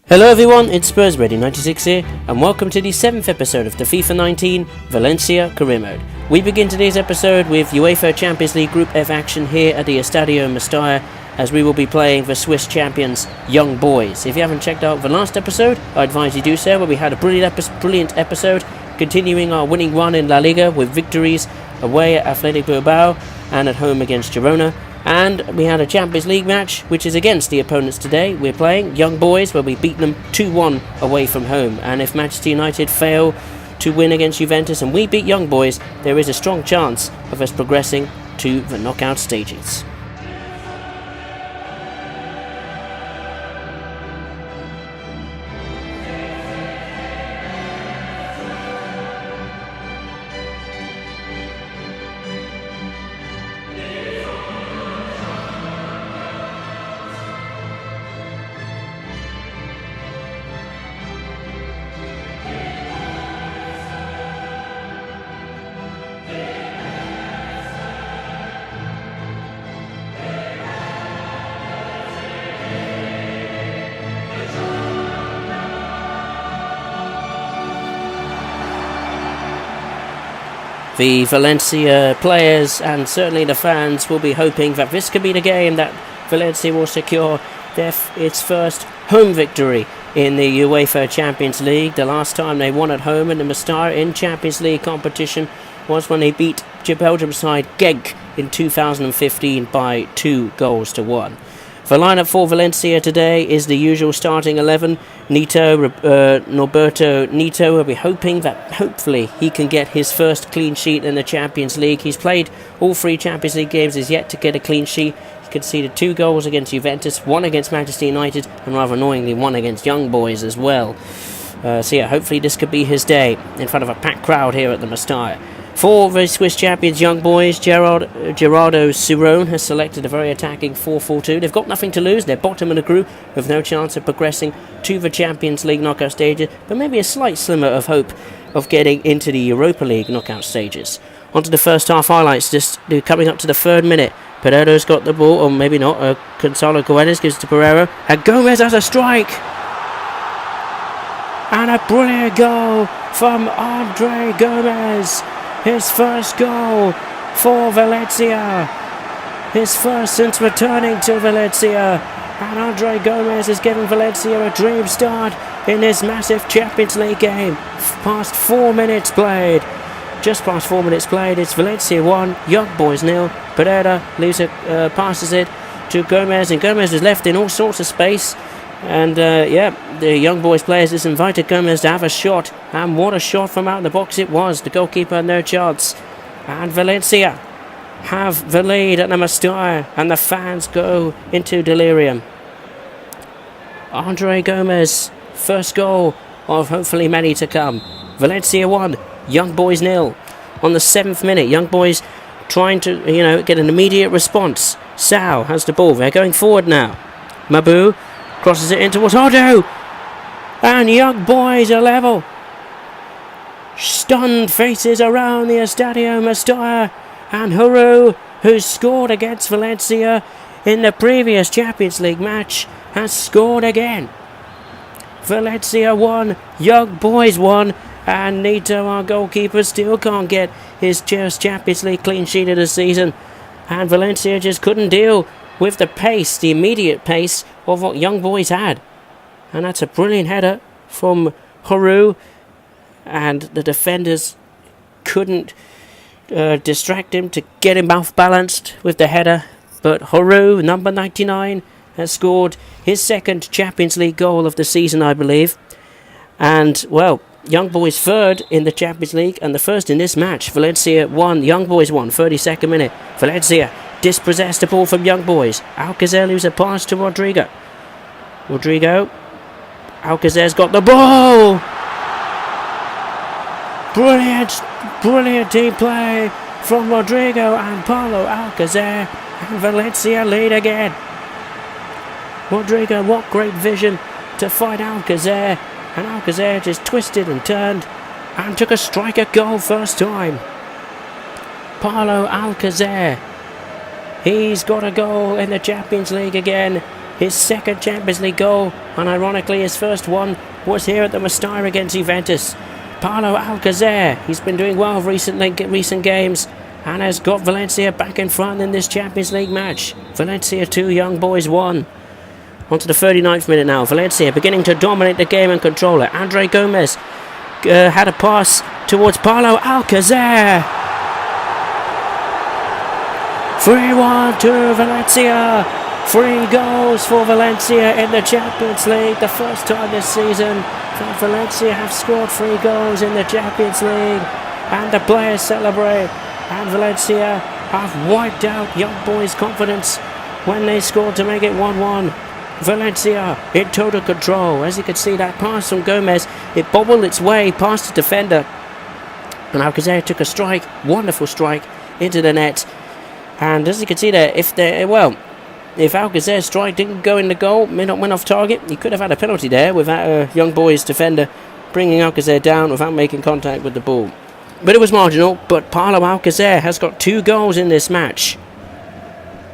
Hello everyone, it's Spurs Ready 96 here, and welcome to the 7th episode of the FIFA 19 Valencia Career Mode. We begin today's episode with UEFA Champions League Group F action here at the Estadio Mestalla, as we will be playing the Swiss champions Young Boys. If you haven't checked out the last episode, I advise you do so, where we had a brilliant episode, continuing our winning run in La Liga with victories away at Athletic Bilbao and at home against Girona. And we had a Champions League match, which is against the opponents today. We're playing Young Boys, where we beat them 2-1 away from home. And if Manchester United fail to win against Juventus and we beat Young Boys, there is a strong chance of us progressing to the knockout stages. The Valencia players and certainly the fans will be hoping that this could be the game that Valencia will secure its first home victory in the UEFA Champions League. The last time they won at home in the Mestalla in Champions League competition was when they beat Belgium side Genk in 2015 by 2-1. The lineup for Valencia today is the usual starting 11. Norberto Nito will be hoping that hopefully he can get his first clean sheet in the Champions League. He's played all 3 Champions League games, is yet to get a clean sheet. He conceded 2 goals against Juventus, 1 against Manchester United, and rather annoyingly 1 against Young Boys as well. Hopefully this could be his day in front of a packed crowd here at the Mestalla. For the Swiss champions Young Boys, Gerardo Suron has selected a very attacking 4-4-2. They've got nothing to lose. They're bottom of the group with no chance of progressing to the Champions League knockout stages, but maybe a slight slimmer of hope of getting into the Europa League knockout stages. On to the first half highlights, just coming up to the 3rd minute. Pereiro's got the ball, or maybe not. Gonzalo Guedes gives it to Pereiro, and Gomez has a strike! And a brilliant goal from Andre Gomez! His first goal for Valencia. His first since returning to Valencia. And Andre Gomez is giving Valencia a dream start in this massive Champions League game. Past 4 minutes played. Just past 4 minutes played. It's Valencia 1, Young Boys 0. Pereira passes it to Gomez, and Gomez is left in all sorts of space. And the Young Boys players just invited Gomez to have a shot, and what a shot from out the box it was. The goalkeeper had no chance, and Valencia have the lead at the Mestalla, and the fans go into delirium. Andre Gomez, first goal of hopefully many to come. Valencia 1, Young Boys 0. On the 7th minute, Young Boys trying to get an immediate response. Sao has the ball. They're going forward now. Mabu crosses it in towards Odo, and Young Boys are level. Stunned faces around the Estadio Mestalla, and Huru, who scored against Valencia in the previous Champions League match, has scored again. Valencia 1, Young Boys 1, and Nito, our goalkeeper, still can't get his first Champions League clean sheet of the season, and Valencia just couldn't deal with the pace, the immediate pace of what Young Boys had. And that's a brilliant header from Huru, and the defenders couldn't distract him to get him off balanced with the header. But Huru, number 99, has scored his 2nd Champions League goal of the season, I believe. And, well, Young Boys 3rd in the Champions League and the 1st in this match. Valencia 1, Young Boys 1, 32nd minute. Valencia dispossessed the ball from Young Boys. Alcacer leaves a pass to Rodrigo. Alcacer's got the ball! Brilliant team play from Rodrigo and Paulo Alcacer, and Valencia lead again. Rodrigo, what great vision to find Alcacer, and Alcacer just twisted and turned and took a striker goal first time. Paulo Alcacer, he's got a goal in the Champions League again, his second Champions League goal, and ironically his first one was here at the Mestalla against Juventus. Paulo Alcacer, he's been doing well recent games and has got Valencia back in front in this Champions League match. Valencia 2, Young Boys 1. On to the 39th minute now. Valencia beginning to dominate the game and control it. Andre Gomez had a pass towards Paulo Alcacer. 3-1 to Valencia. 3 goals for Valencia in the Champions League. The first time this season that Valencia have scored 3 goals in the Champions League. And the players celebrate. And Valencia have wiped out Young Boys' confidence when they scored to make it 1-1. Valencia in total control. As you can see, that pass from Gomez, it bobbled its way past the defender. And Alcacer took a strike, wonderful strike, into the net. And as you can see there, if Alcacer's strike didn't go in the goal, went off target, he could have had a penalty there without a Young Boys defender bringing Alcacer down without making contact with the ball. But it was marginal. But Paulo Alcacer has got 2 goals in this match.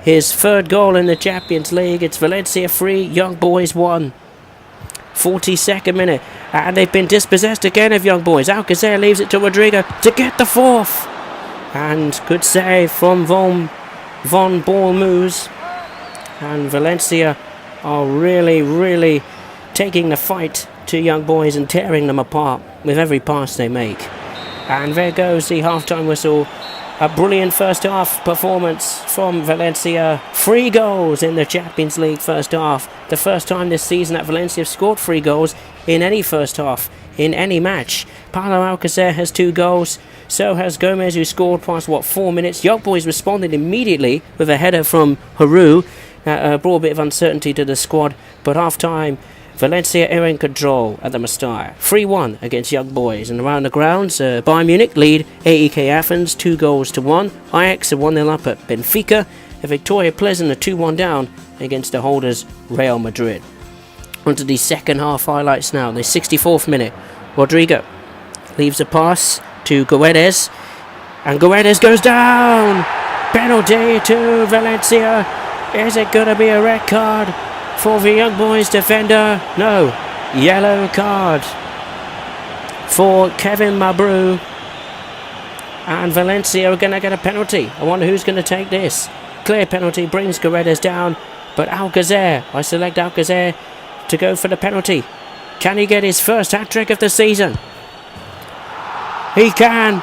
His 3rd goal in the Champions League. It's Valencia 3, Young Boys 1. 42nd minute. And they've been dispossessed again of Young Boys. Alcacer leaves it to Rodrigo to get the 4th. And good save from Von Bournemouth. And Valencia are really taking the fight to Young Boys and tearing them apart with every pass they make. And there goes the half-time whistle. A brilliant first half performance from Valencia. 3 goals in the Champions League first half. The first time this season that Valencia have scored 3 goals in any first half, in any match. Paulo Alcacer has 2 goals. So has Gomez, who scored past 4 minutes. Young Boys responded immediately with a header from Haru. That brought a bit of uncertainty to the squad. But half-time, Valencia are in control at the Mestalla. 3-1 against Young Boys. And around the grounds, Bayern Munich lead AEK Athens 2-1. Ajax are 1-0 up at Benfica. And Victoria Pleasant are 2-1 down against the holders Real Madrid. On to the second half highlights now. The 64th minute. Rodrigo leaves a pass to Guedes. And Guedes goes down. Penalty to Valencia. Is it going to be a red card for the Young Boys defender? No. Yellow card for Kevin Mabru. And Valencia are going to get a penalty. I wonder who's going to take this. Clear penalty brings Guedes down. But Alcacer, I select Alcacer to go for the penalty. Can he get his first hat-trick of the season? He can.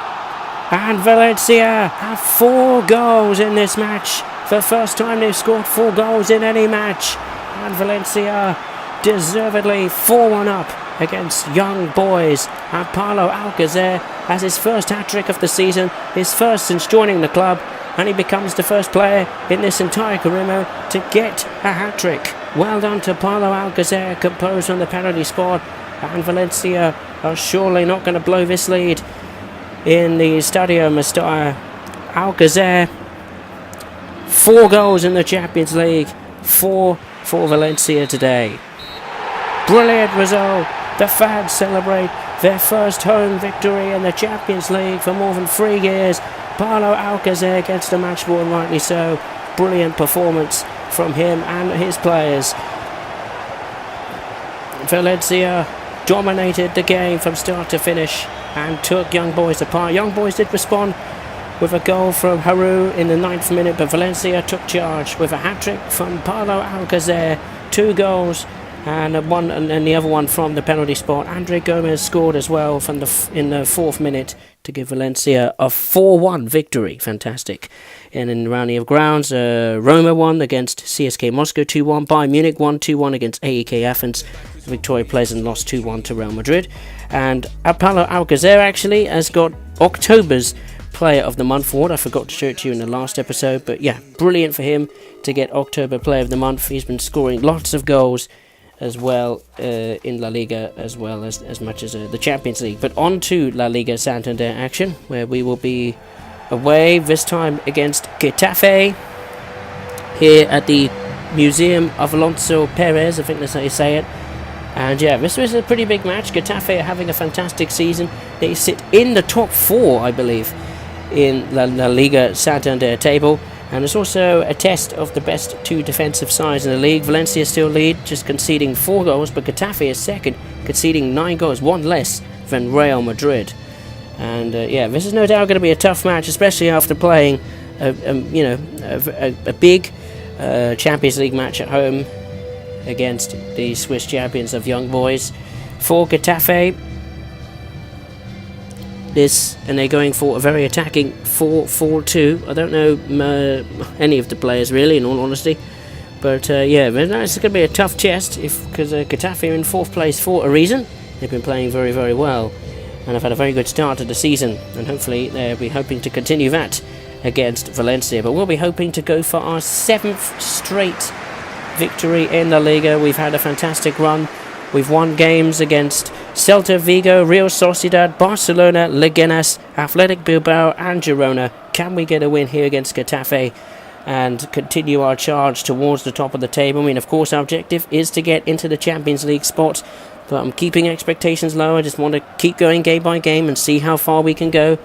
And Valencia have 4 goals in this match. For the first time they've scored 4 goals in any match. And Valencia deservedly 4-1 up against Young Boys. And Paulo Alcacer has his first hat-trick of the season. His first since joining the club. And he becomes the first player in this entire career to get a hat-trick. Well done to Paulo Alcacer, composed on the penalty spot. And Valencia are surely not going to blow this lead in the Stadio Mestalla. Alcacer, 4 goals in the Champions League, 4 for Valencia today. Brilliant result. The fans celebrate their first home victory in the Champions League for more than 3 years. Paulo Alcacer gets the match ball, and rightly so. Brilliant performance from him and his players. Valencia dominated the game from start to finish and took Young Boys apart. Young Boys did respond with a goal from Haru in the 9th minute, but Valencia took charge with a hat-trick from Paulo Alcacer, 2 goals and the other one from the penalty spot. Andre Gomez scored as well in the 4th minute to give Valencia a 4-1 victory. Fantastic. And in the rounding of grounds, Roma won against CSK Moscow 2-1. Bayern Munich won 2-1 against AEK Athens. Victoria Pleasant lost 2-1 to Real Madrid. And Paulo Alcacer actually has got October's Player of the Month award. I forgot to show it to you in the last episode. But yeah, brilliant for him to get October Player of the Month. He's been scoring lots of goals as well in La Liga, as well as much as the Champions League. But on to La Liga Santander action, where we will be away, this time against Getafe, here at the Museum of Alonso Perez, I think that's how you say it. And yeah, this was a pretty big match. Getafe are having a fantastic season. They sit in the top 4, I believe, in La Liga Santander table. And it's also a test of the best two defensive sides in the league. Valencia still lead, just conceding 4 goals, but Getafe is second, conceding 9 goals, 1 less than Real Madrid. And yeah, this is no doubt going to be a tough match, especially after playing a big Champions League match at home against the Swiss champions of Young Boys. For Getafe, and they're going for a very attacking 4-4-2. I don't know any of the players really, in all honesty, but yeah, it's going to be a tough test because Getafe are in 4th place for a reason. They've been playing very, very well and have had a very good start to the season, and hopefully they'll be hoping to continue that against Valencia. But we'll be hoping to go for our 7th straight victory in La Liga. We've had a fantastic run. We've won games against Celta Vigo, Real Sociedad, Barcelona, Leganés, Athletic Bilbao and Girona. Can we get a win here against Getafe and continue our charge towards the top of the table? I mean, of course, our objective is to get into the Champions League spot, but I'm keeping expectations low. I just want to keep going game by game and see how far we can go.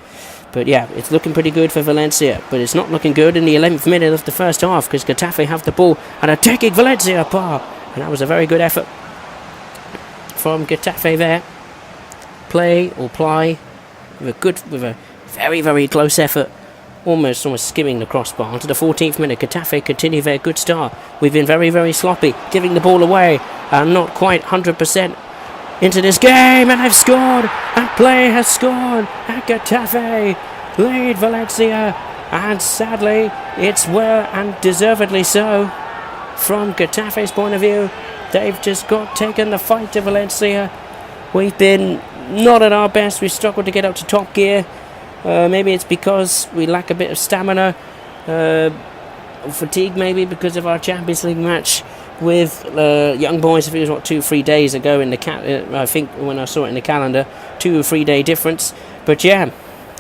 But yeah, it's looking pretty good for Valencia, but it's not looking good in the 11th minute of the first half because Getafe have the ball and attacking Valencia, and that was a very good effort from Getafe there. Play with a very, very close effort, almost skimming the crossbar onto the 14th minute. Getafe continue their good start. We've been very, very sloppy, giving the ball away and not quite 100% into this game, and they've scored. And Play has scored, and Getafe lead Valencia, and sadly it's well and deservedly so from Getafe's point of view. They've just taken the fight to Valencia. We've been not at our best. We've struggled to get up to top gear. Maybe it's because we lack a bit of stamina, fatigue maybe because of our Champions League match with Young Boys. I think it was 2-3 days ago in the I think when I saw it in the calendar, 2 or 3 day difference. But yeah,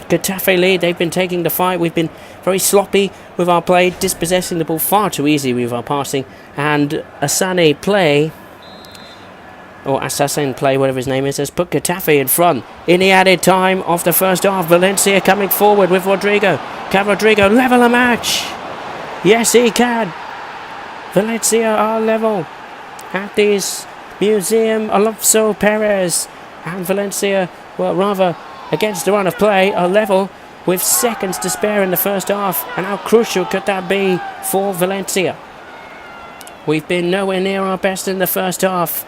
Getafe lead. They've been taking the fight. We've been very sloppy with our play, dispossessing the ball far too easy with our passing. And Assassin Play, whatever his name is, has put Getafe in front in the added time of the first half. Valencia coming forward with Rodrigo. Can Rodrigo level a match? Yes, he can. Valencia are level at this Museum Alonso Perez, and Valencia, well, rather against the run of play, are level with seconds to spare in the first half. And how crucial could that be for Valencia? We've been nowhere near our best in the first half.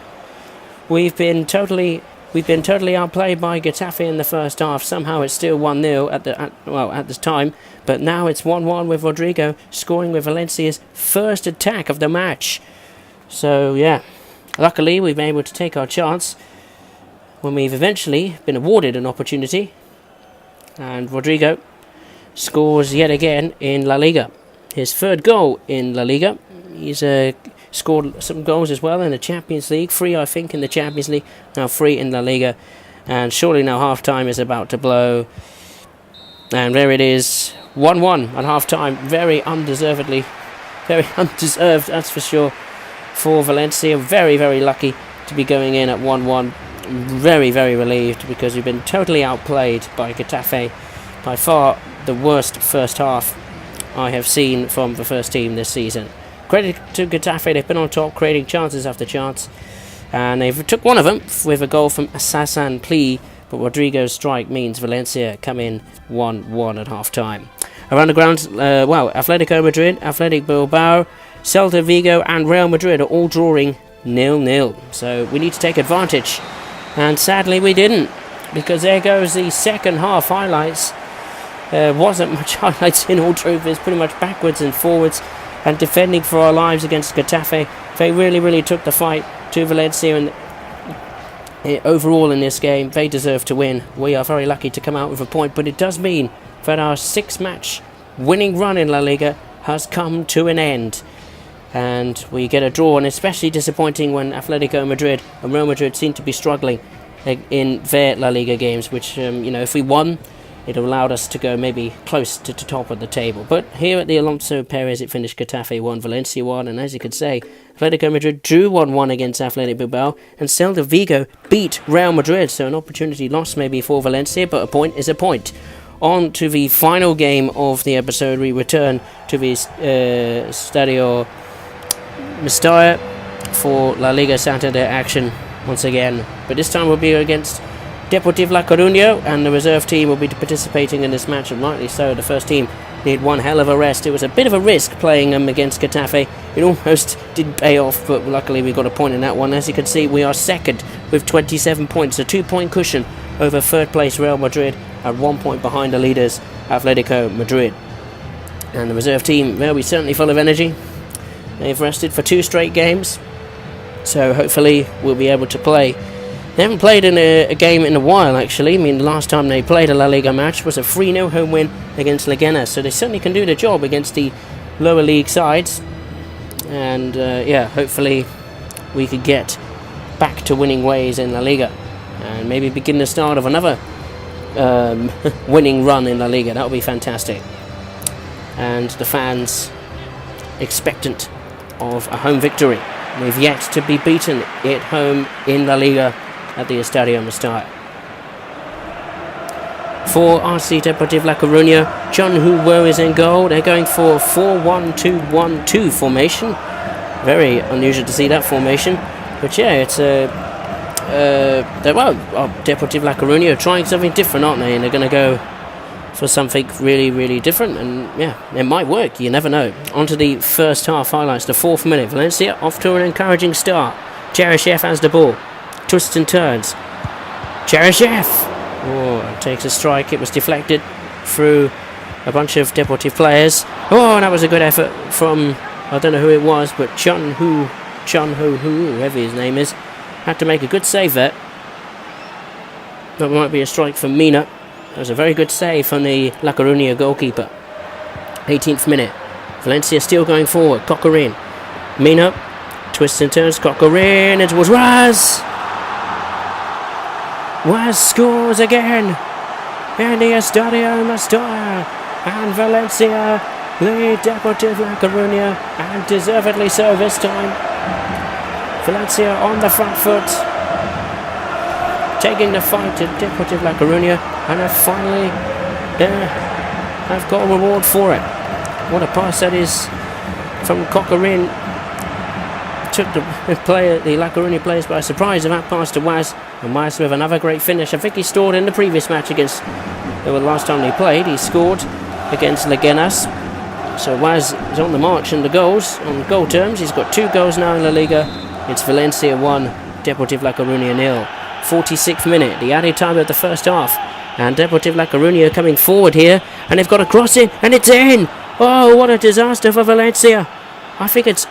We've been totally outplayed by Getafe in the first half. Somehow it's still 1-0 at this time, but now it's 1-1 with Rodrigo scoring with Valencia's first attack of the match. So yeah, luckily we've been able to take our chance when we've eventually been awarded an opportunity, and Rodrigo scores yet again in La Liga. His 3rd goal in La Liga. He's scored some goals as well in the Champions League. 3, I think, in the Champions League. Now 3 in La Liga. And surely now half-time is about to blow. And there it is. 1-1 at half-time. Very undeserved, that's for sure, for Valencia. Very, very lucky to be going in at 1-1. Very, very relieved because we've been totally outplayed by Getafe. By far the worst first half I have seen from the first team this season. Credit to Getafe, they've been on top, creating chances after chance, and they've took one of them with a goal from Assassin Plea, but Rodrigo's strike means Valencia come in 1-1 at half-time. Around the grounds, Atletico Madrid, Athletic Bilbao, Celta Vigo and Real Madrid are all drawing 0-0, so we need to take advantage, and sadly we didn't, because there goes the second half highlights. Wasn't much highlights in all truth. It's pretty much backwards and forwards and defending for our lives against Getafe. They really took the fight to Valencia, and overall in this game they deserve to win. We are very lucky to come out with a point, but it does mean that our 6-match winning run in La Liga has come to an end, and we get a draw. And especially disappointing when Atletico Madrid and Real Madrid seem to be struggling in their La Liga games, which if we won, it allowed us to go maybe close to the top of the table. But here at the Alonso Perez, it finished Getafe 1, Valencia 1, and as you could say, Atletico Madrid drew 1-1 against Athletic Bilbao, and Celta Vigo beat Real Madrid, so an opportunity lost maybe for Valencia, but a point is a point. on to the final game of the episode. We return to the Stadio Mestalla for La Liga Santander action once again. But this time we'll be against Deportivo La Coruña, and the reserve team will be participating in this match, and rightly so. The first team needed one hell of a rest. It was a bit of a risk playing them against Getafe. It almost didn't pay off, but luckily we got a point in that one. As you can see, we are second with 27 points, a 2-point cushion over third place Real Madrid, and 1 point behind the leaders Atletico Madrid. And the reserve team, they'll be certainly full of energy. They've rested for 2 straight games, so hopefully we'll be able to play. They haven't played in a game in a while, actually. I mean, the last time they played a La Liga match was a 3-0 home win against Leganés, so they certainly can do the job against the lower league sides. And hopefully we could get back to winning ways in La Liga and maybe begin the start of another winning run in La Liga. That would be fantastic. And the fans expectant of a home victory. We've yet to be beaten at home in La Liga at the Estadio Mestalla. For RC Deportivo La Coruña, John Hu is in goal. They're going for 4-1-2-1-2 formation. Very unusual to see that formation. But yeah, it's Deportivo La Coruña are trying something different, aren't they? And they're going to go for something really, really different. And yeah, it might work. You never know. On to the first half highlights. The 4th minute. Valencia off to an encouraging start. Cheryshev has the ball. Twists and turns. Cheryshev! Oh, takes a strike. It was deflected through a bunch of Deportivo players. Oh, and that was a good effort from, I don't know who it was, but Chun Hu, whoever his name is, had to make a good save there. That might be a strike from Mina. That was a very good save from the La Coruña goalkeeper. 18th minute. Valencia still going forward. Coquelin. Mina. Twists and turns. Coquelin. It was Raz. Raz scores again. In the Estadio Mestalla. And Valencia lead Deportivo La Coruña. And deservedly so this time. Valencia on the front foot. Taking the fight to Deportivo La Coruña, and have finally have got a reward for it. What a pass that is from Coquelin. Took the La Coruña players by surprise, and that pass to Waz, and Waz with another great finish. I think he scored in the previous match against the last time they played. He scored against Leganés. So Waz is on the march in the goals, on goal terms. He's got 2 goals now in La Liga. It's Valencia 1, Deportivo La Coruña 0. 46th minute, the added time of the first half, and Deportivo La Coruña coming forward here, and they've got a cross in, and it's in. Oh, what a disaster for Valencia. I think it's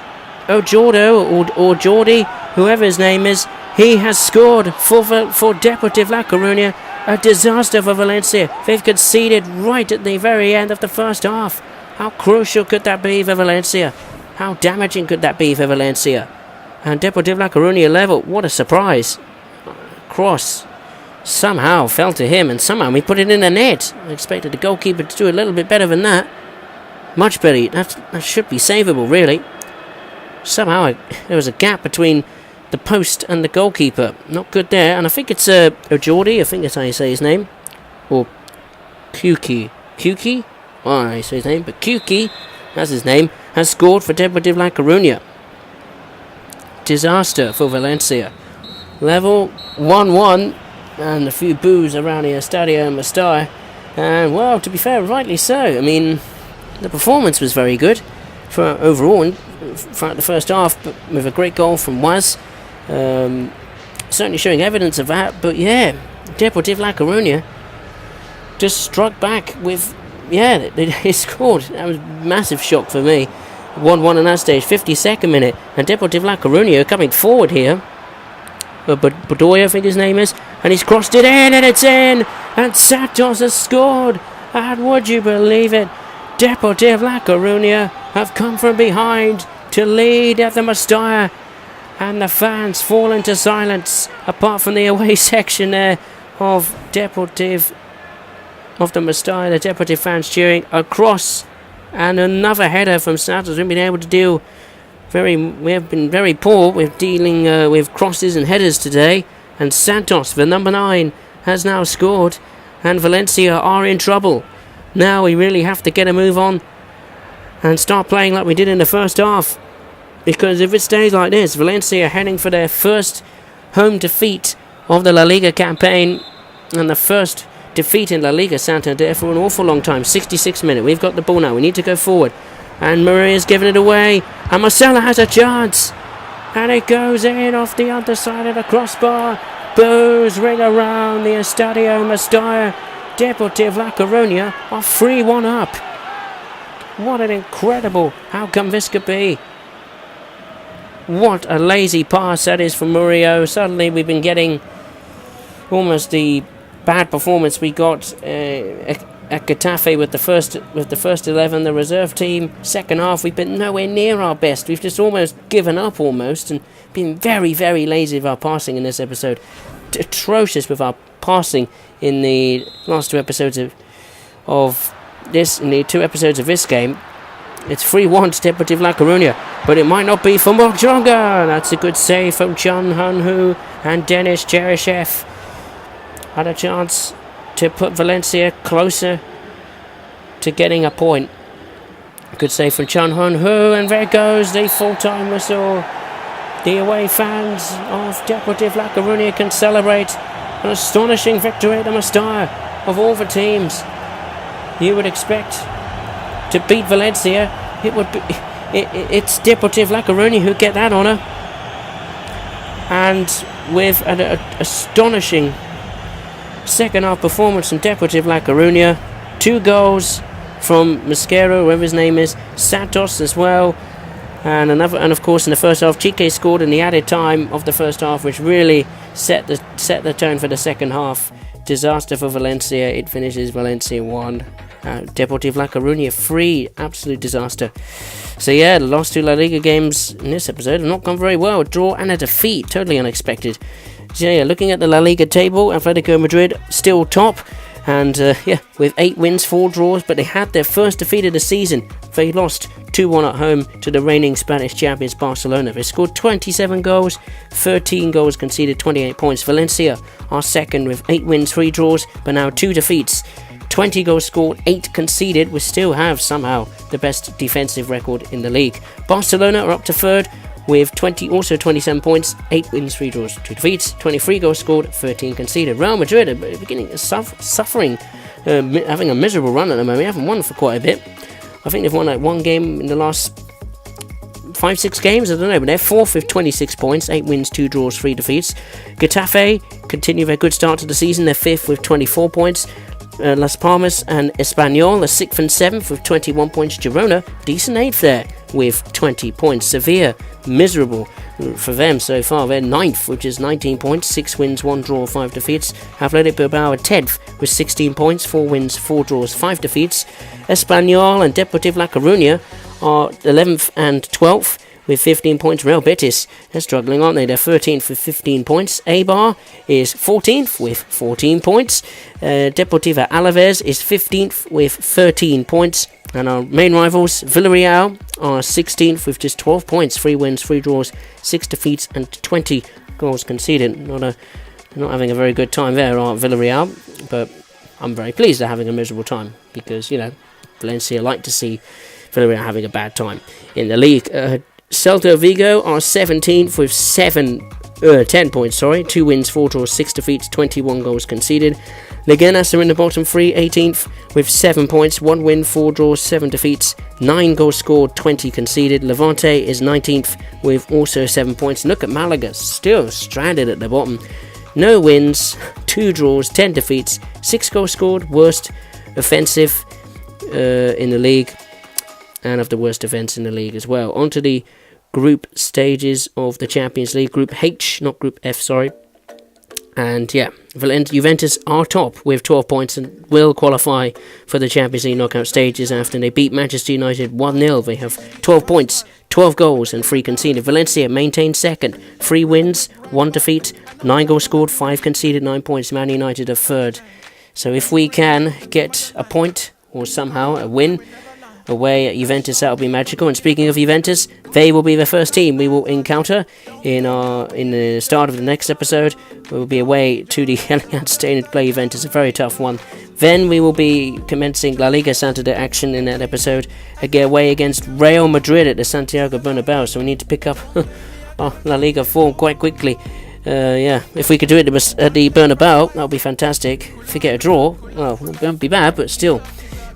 Ojordo or Jordi, whoever his name is. He has scored for Deportivo La Coruña. A disaster for Valencia. They've conceded right at the very end of the first half. How crucial could that be for Valencia? How damaging could that be for Valencia? And Deportivo La Coruña level. What a surprise. Cross somehow fell to him, and somehow he put it in the net. I expected the goalkeeper to do a little bit better than that. Much better. That should be savable, really. Somehow there was a gap between the post and the goalkeeper. Not good there. And I think it's Jordi. I think that's how you say his name. Or Kuki. Kuki? Oh, I don't know how you say his name. But Kuki, that's his name, has scored for Deportivo La Coruña. Disaster for Valencia. Level 1-1, and a few boos around the Estadio Mestalla. And well, to be fair, rightly so. I mean, the performance was very good for overall throughout the first half, but with a great goal from Waz. Certainly showing evidence of that. But yeah, Deportivo La Coruña just struck back with, they scored. That was a massive shock for me. 1-1 in that stage, 52nd minute, and Deportivo La Coruña coming forward here. Bedoya, I think his name is, and he's crossed it in, and it's in, and Santos has scored, and would you believe it, Deportivo La Coruña have come from behind to lead at the Mestalla, and the fans fall into silence, apart from the away section there of Deportivo, of the Mestalla, the Deportivo fans cheering, across, and another header from Santos. We've been able to deal we have been very poor with dealing with crosses and headers today, and Santos, the number 9, has now scored. and Valencia are in trouble. Now we really have to get a move on and start playing like we did in the first half. Because if it stays like this, Valencia are heading for their first home defeat of the La Liga campaign and the first defeat in La Liga Santander for an awful long time. 66th minute. We've got the ball now. We need to go forward. And Maria's giving it away. And Marcelo has a chance. And it goes in off the other side of the crossbar. Boos ring around the Estadio Mestalla. Deportivo La Coruña are 3-1 up. What an incredible outcome this could be. What a lazy pass that is from Murillo. Suddenly we've been getting almost the bad performance we got at Getafe with the first 11, the reserve team. Second half we've been nowhere near our best. We've just almost given up and been very, very lazy with our passing in this episode. Atrocious with our passing in the last two episodes of this game. It's 3-1 to Deportivo La Coruña, but it might not be for Mojonga. That's a good save from Chun Han-Hu, and Denis Cheryshev had a chance to put Valencia closer to getting a point. Good save from Chun Han-Hu, and there goes the full-time whistle. The away fans of Deportivo La Coruña can celebrate an astonishing victory at the Mestalla. Of all the teams you would expect to beat Valencia, it's Deportivo La Coruña who get that honour. And with an astonishing second half performance from Deportivo La Coruña, 2 goals from Mosquera, whoever his name is, Santos as well, and of course in the first half Chique scored in the added time of the first half, which really set the tone for the second half. Disaster for Valencia. It finishes Valencia 1, Deportivo La Coruña 3. Absolute disaster. So yeah, the last 2 La Liga games in this episode have not gone very well. A draw and a defeat, totally unexpected. So yeah, looking at the La Liga table, Atletico Madrid still top, and with 8 wins, 4 draws, but they had their first defeat of the season. They lost 2-1 at home to the reigning Spanish champions Barcelona. They scored 27 goals, 13 goals conceded, 28 points. Valencia are second with 8 wins, 3 draws, but now 2 defeats. 20 goals scored, 8 conceded. We still have somehow the best defensive record in the league. Barcelona are up to third with 27 points, 8 wins, 3 draws, 2 defeats, 23 goals scored, 13 conceded. Real Madrid are beginning suffering, having a miserable run at the moment. They haven't won for quite a bit. I think they've won like 1 game in the last 5-6 games, I don't know, but they're 4th with 26 points, 8 wins, 2 draws, 3 defeats. Getafe continue their good start to the season, they're 5th with 24 points. Las Palmas and Espanyol are 6th and 7th with 21 points. Girona, decent 8th there with 20 points. Sevilla, miserable for them so far. They're 9th, which is 19 points, 6 wins, 1 draw, 5 defeats. Athletic Bilbao are 10th with 16 points, 4 wins, 4 draws, 5 defeats. Espanyol and Deportivo La Coruña are 11th and 12th with 15 points. Real Betis, they're struggling, aren't they? They're 13th with 15 points. Eibar is 14th with 14 points. Deportivo Alaves is 15th with 13 points. And our main rivals, Villarreal, are 16th with just 12 points. 3 wins, 3 draws, 6 defeats, and 20 goals conceded. Not having a very good time there, are Villarreal. But I'm very pleased they're having a miserable time because, Valencia like to see Villarreal having a bad time in the league. Celta Vigo are 17th with 10 points, 2 wins, 4 draws, 6 defeats, 21 goals conceded. Leganes are in the bottom 3, 18th with 7 points, 1 win, 4 draws, 7 defeats, 9 goals scored, 20 conceded. Levante is 19th with also 7 points. Look at Malaga, still stranded at the bottom. No wins, 2 draws, 10 defeats, 6 goals scored, worst offensive in the league, and of the worst defence in the league as well. On to the group stages of the Champions League. Group H, not Group F, sorry. And Juventus are top with 12 points and will qualify for the Champions League knockout stages after they beat Manchester United 1-0. They have 12 points, 12 goals and 3 conceded. Valencia maintains second, 3 wins, 1 defeat, 9 goals scored, 5 conceded, 9 points. Man United are third. So if we can get a point or somehow a win away at Juventus. That will be magical. And speaking of Juventus, they will be the first team we will encounter in the start of the next episode. We will be away to the Allianz Stadium to play Juventus, a very tough one. Then we will be commencing La Liga Santander action in that episode, away against Real Madrid at the Santiago Bernabeu. So we need to pick up our La Liga form quite quickly. If we could do it at the Bernabeu, that would be fantastic. If we get a draw, well, it won't be bad, but still,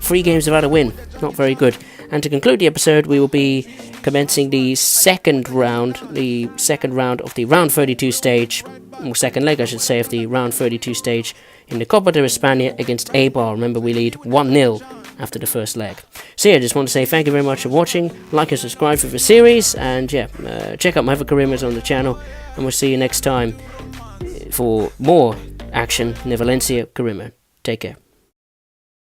3 games without a win, not very good. And to conclude the episode, we will be commencing the second round of the round 32 stage, or second leg, I should say, of the round 32 stage in the Copa de España against Eibar. Remember, we lead 1-0 after the first leg. So yeah, I just want to say thank you very much for watching. Like and subscribe for the series, and check out my other careers on the channel, and we'll see you next time for more action in the Valencia career. Take care.